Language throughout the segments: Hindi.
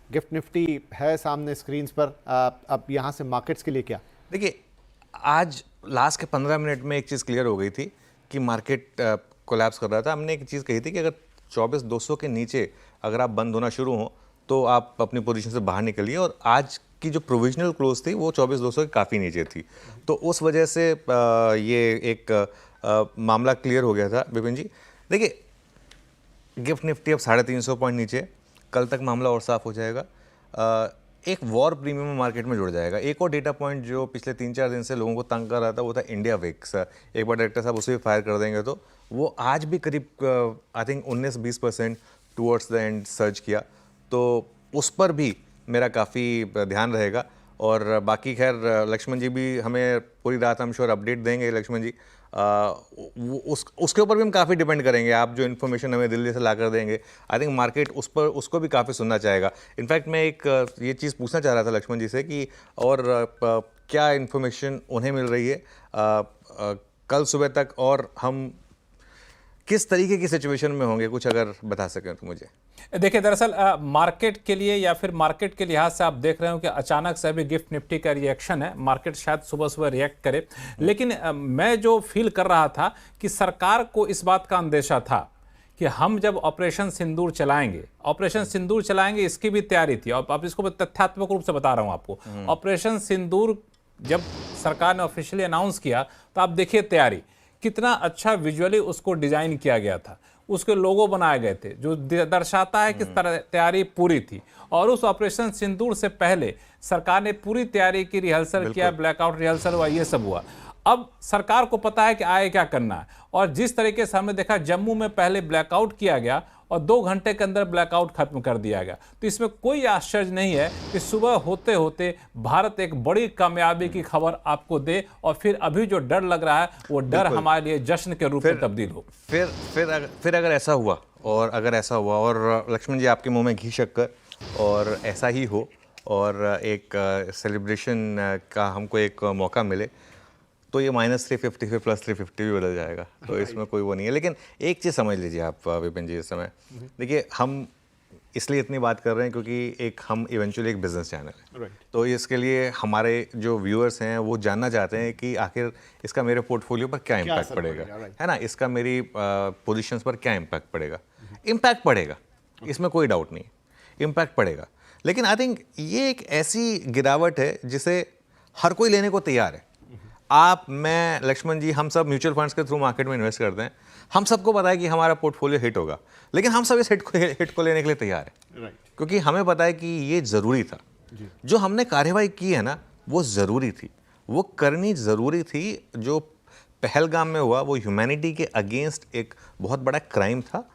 गिफ्ट निफ्टी है सामने स्क्रीन्स पर। अब यहाँ से मार्केट्स के लिए क्या? देखिए, आज लास्ट के 15 मिनट में एक चीज़ क्लियर हो गई थी कि मार्केट कोलैप्स कर रहा था। हमने एक चीज़ कही थी कि अगर 24,200 के नीचे अगर आप बंद होना शुरू हो तो आप अपनी पोजीशन से बाहर निकलिए, और आज की जो प्रोविजनल क्लोज थी वो 24,200 के काफ़ी नीचे थी। तो उस वजह से ये एक मामला क्लियर हो गया था विपिन जी। देखिए, गिफ्ट निफ्टी अब 350 पॉइंट नीचे, कल तक मामला और साफ हो जाएगा। एक वॉर प्रीमियम मार्केट में जुड़ जाएगा। एक और डेटा पॉइंट जो पिछले 3-4 दिन से लोगों को तंग कर रहा था वो था इंडिया विक्स। एक बार डायरेक्टर साहब उसे भी फायर कर देंगे तो वो आज भी करीब I think 19-20% towards the end search किया, तो उस पर भी मेरा काफ़ी ध्यान रहेगा। और बाकी खैर लक्ष्मण जी भी हमें पूरी रात हम श्योर अपडेट देंगे। लक्ष्मण जी उसके ऊपर भी हम काफ़ी डिपेंड करेंगे। आप जो इन्फॉर्मेशन हमें दिल्ली से ला कर देंगे, आई थिंक मार्केट उस पर उसको भी काफ़ी सुनना चाहेगा। इनफैक्ट मैं एक ये चीज़ पूछना चाह रहा था लक्ष्मण जी से कि और क्या इन्फॉर्मेशन उन्हें मिल रही है कल सुबह तक, और हम किस तरीके की सिचुएशन में होंगे, कुछ अगर बता सकें तो मुझे। देखिए, दरअसल मार्केट के लिए या फिर मार्केट के लिहाज से आप देख रहे हो कि अचानक से अभी गिफ्ट निफ्टी का रिएक्शन है। मार्केट शायद सुबह सुबह रिएक्ट करे, लेकिन मैं जो फील कर रहा था कि सरकार को इस बात का अंदेशा था कि हम जब ऑपरेशन सिंदूर चलाएंगे इसकी भी तैयारी थी। और अब इसको मैं तथ्यात्मक रूप से बता रहा हूं आपको। ऑपरेशन सिंदूर जब सरकार ने ऑफिशियली अनाउंस किया तो आप देखिए तैयारी कितना अच्छा विजुअली उसको डिजाइन किया गया था, उसके लोगो बनाए गए थे जो दर्शाता है कि तैयारी पूरी थी। और उस ऑपरेशन सिंदूर से पहले सरकार ने पूरी तैयारी की, रिहर्सल किया, ब्लैकआउट रिहर्सल हुआ, ये सब हुआ। अब सरकार को पता है कि आगे क्या करना है। और जिस तरीके से हमने देखा जम्मू में पहले ब्लैकआउट किया गया और 2 घंटे के अंदर ब्लैकआउट खत्म कर दिया गया, तो इसमें कोई आश्चर्य नहीं है कि सुबह होते होते भारत एक बड़ी कामयाबी की खबर आपको दे, और फिर अभी जो डर लग रहा है वो डर हमारे लिए जश्न के रूप में तब्दील हो। फिर अगर ऐसा हुआ, और लक्ष्मण जी आपके मुंह में घी शक्कर, और ऐसा ही हो और एक सेलिब्रेशन का हमको एक मौका मिले, तो ये -350 फिर +350 भी बदल जाएगा। तो इसमें कोई वो नहीं है। लेकिन एक चीज़ समझ लीजिए आप विपिन जी, इस समय देखिए हम इसलिए इतनी बात कर रहे हैं क्योंकि हम इवेंचुअली एक बिजनेस चैनल है। तो इसके लिए हमारे जो व्यूअर्स हैं वो जानना चाहते हैं कि आखिर इसका मेरे पोर्टफोलियो पर क्या इम्पैक्ट पड़ेगा, है ना, इसका मेरी पोजिशंस पर क्या इम्पैक्ट पड़ेगा। इम्पैक्ट पड़ेगा, इसमें कोई डाउट नहीं, इम्पैक्ट पड़ेगा। लेकिन आई थिंक ये एक ऐसी गिरावट है जिसे हर कोई लेने को तैयार है। आप, मैं, लक्ष्मण जी, हम सब म्यूचुअल फंड्स के थ्रू मार्केट में इन्वेस्ट करते हैं। हम सबको पता है कि हमारा पोर्टफोलियो हिट होगा, लेकिन हम सब इस हिट को लेने के लिए तैयार है, क्योंकि हमें पता है कि ये ज़रूरी था। जो हमने कार्यवाही की है ना, वो ज़रूरी थी, वो करनी ज़रूरी थी। जो पहलगाम में हुआ वो ह्यूमैनिटी के अगेंस्ट एक बहुत बड़ा क्राइम था।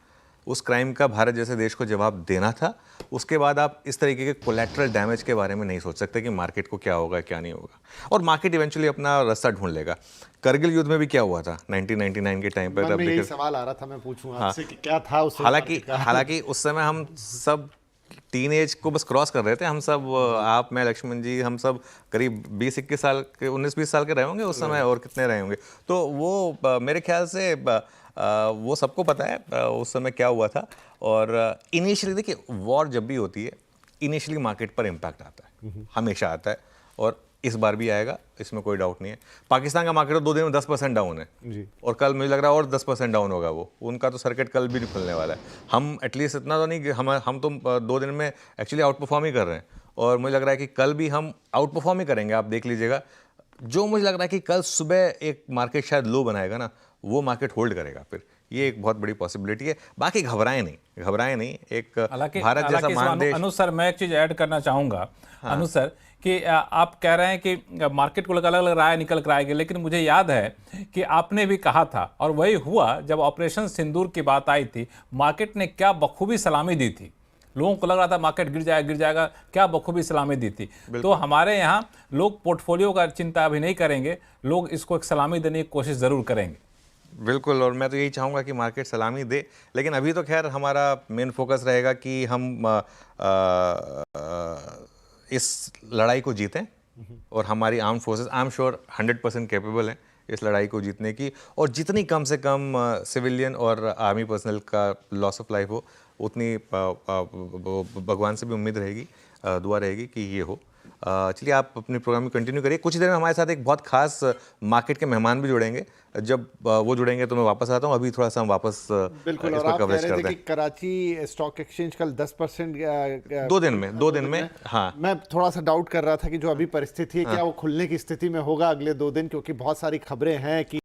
उस क्राइम का भारत जैसे देश को जवाब देना था। उसके बाद आप इस तरीके के कोलैटरल डैमेज के बारे में नहीं सोच सकते कि मार्केट को क्या होगा क्या नहीं होगा, और मार्केट इवेंचुअली अपना रास्ता ढूंढ लेगा। करगिल युद्ध में भी क्या हुआ था 1999 के टाइम पर, यही सवाल आ रहा था, मैं पूछूं आपसे कि क्या था उस हालांकि उस समय हम सब टीन एज को बस क्रॉस कर रहे थे। हम सब, आप, मैं, लक्ष्मण जी, हम सब करीब 20-21 साल के, 19-20 साल के रहे होंगे उस समय, और कितने रहे होंगे। तो वो मेरे ख्याल से वो सबको पता है उस समय क्या हुआ था। और इनिशियली देखिए, वॉर जब भी होती है इनिशियली मार्केट पर इम्पैक्ट आता है, हमेशा आता है, और इस बार भी आएगा, इसमें कोई डाउट नहीं है। पाकिस्तान का मार्केट 2 दिन में 10% डाउन है जी। और कल मुझे लग रहा है और 10% डाउन होगा। वो उनका तो सर्किट कल भी नहीं खुलने वाला है। हम एटलीस्ट इतना तो नहीं कि हम तो 2 दिन में एक्चुअली आउट परफॉर्म ही कर रहे हैं, और मुझे लग रहा है कि कल भी हम आउट परफॉर्म ही करेंगे। आप देख लीजिएगा, जो मुझे लग रहा है कि कल सुबह एक मार्केट शायद लो बनाएगा ना, वो मार्केट होल्ड करेगा। फिर ये एक बहुत बड़ी पॉसिबिलिटी है। बाकी घबराएं नहीं। एक भारत जैसा महादेश। अनु सर, मैं एक चीज ऐड करना चाहूंगा। अनु सर, कि आप कह रहे हैं कि मार्केट को अलग अलग राय निकल कर आएगी, लेकिन मुझे याद है कि आपने भी कहा था, और वही हुआ जब ऑपरेशन सिंदूर की बात आई थी। मार्केट ने क्या बखूबी सलामी दी थी, लोगों को लग रहा था मार्केट गिर जाएगा, क्या बखूबी सलामी दी थी। तो हमारे यहाँ लोग पोर्टफोलियो का चिंता अभी नहीं करेंगे, लोग इसको एक सलामी देने की कोशिश जरूर करेंगे। बिल्कुल, और मैं तो यही चाहूँगा कि मार्केट सलामी दे। लेकिन अभी तो खैर हमारा मेन फोकस रहेगा कि हम इस लड़ाई को जीतें, और हमारी arm forces I am sure 100% capable हैं इस लड़ाई को जीतने की, और जितनी कम से कम सिविलियन और आर्मी पर्सनल का लॉस ऑफ लाइफ हो उतनी भगवान से भी उम्मीद रहेगी, दुआ रहेगी कि ये हो। चलिए आप अपने प्रोग्राम में कंटिन्यू करिए। कुछ देर में हमारे साथ एक बहुत खास मार्केट के मेहमान भी जुड़ेंगे। जब वो जुड़ेंगे तो मैं वापस आता हूँ। अभी थोड़ा सा हम वापस बिल्कुल। इस और पर आप कह कवरेज रहे थे करते कि हैं। कराची स्टॉक एक्सचेंज कल 10% 2 दिन में हाँ। मैं थोड़ा सा डाउट कर रहा था कि जो अभी परिस्थिति है क्या वो खुलने की स्थिति में होगा अगले 2 दिन, क्योंकि बहुत सारी खबरें हैं कि